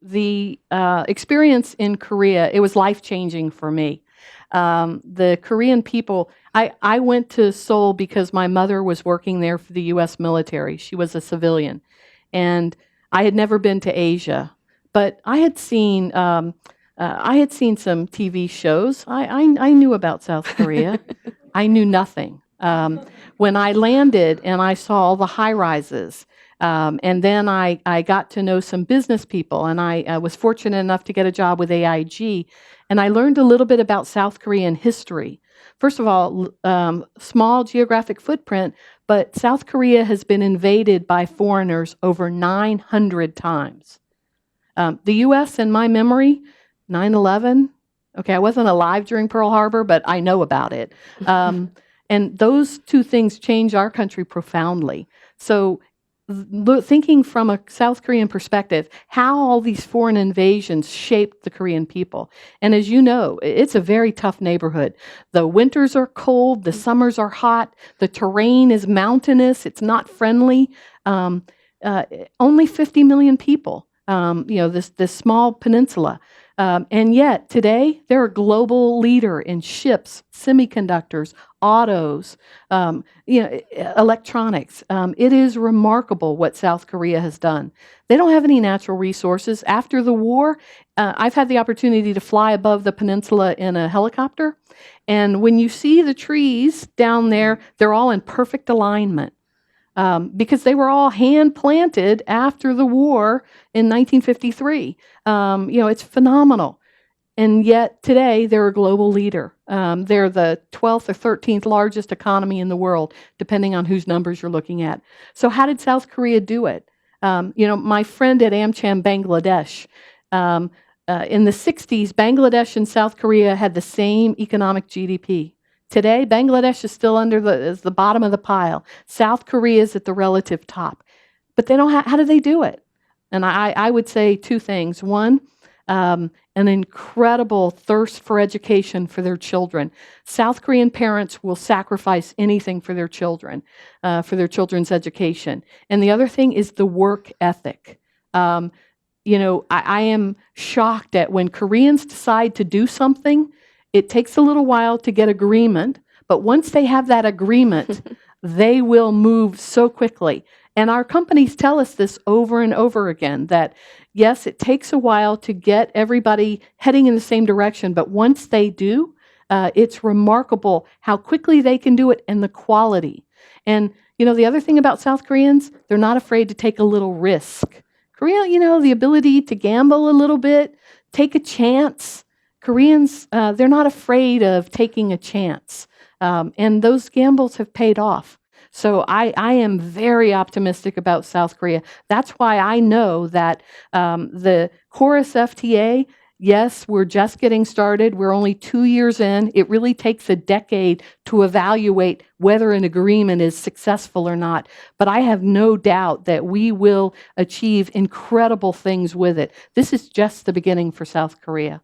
the experience in Korea, it was life-changing for me. The Korean people, I went to Seoul because my mother was working there for the U.S. military. She was a civilian. And I had never been to Asia, but I had seen some TV shows. I knew about South Korea. I knew nothing. When I landed and I saw all the high-rises, and then I got to know some business people, and I was fortunate enough to get a job with AIG, and I learned a little bit about South Korean history. First of all, small geographic footprint, but South Korea has been invaded by foreigners over 900 times. The U.S., in my memory, 9/11, okay, I wasn't alive during Pearl Harbor, but I know about it. And those two things change our country profoundly. So thinking from a South Korean perspective, how all these foreign invasions shaped the Korean people. And as you know, it's a very tough neighborhood. The winters are cold, the summers are hot, the terrain is mountainous, it's not friendly. Only 50 million people, this small peninsula. And yet, today, they're a global leader in ships, semiconductors, autos, electronics. It is remarkable what South Korea has done. They don't have any natural resources. After the war, I've had the opportunity to fly above the peninsula in a helicopter. And when you see the trees down there, they're all in perfect alignment. Because they were all hand-planted after the war in 1953. It's phenomenal. And yet today, they're a global leader. They're the 12th or 13th largest economy in the world, depending on whose numbers you're looking at. So how did South Korea do it? My friend at AmCham Bangladesh, in the 60s, Bangladesh and South Korea had the same economic GDP. Today, Bangladesh is still is the bottom of the pile. South Korea is at the relative top. But they don't how do they do it? And I would say two things. One, an incredible thirst for education for their children. South Korean parents will sacrifice anything for their children, for their children's education. And the other thing is the work ethic. I am shocked at when Koreans decide to do something, it takes a little while to get agreement, but once they have that agreement, they will move so quickly. And our companies tell us this over and over again, that yes, it takes a while to get everybody heading in the same direction, but once they do, it's remarkable how quickly they can do it and the quality. And, the other thing about South Koreans, they're not afraid to take a little risk. Korea, the ability to gamble a little bit, take a chance. Koreans, they're not afraid of taking a chance, and those gambles have paid off. So I am very optimistic about South Korea. That's why I know that the KORUS FTA, yes, we're just getting started. We're only 2 years in. It really takes a decade to evaluate whether an agreement is successful or not. But I have no doubt that we will achieve incredible things with it. This is just the beginning for South Korea.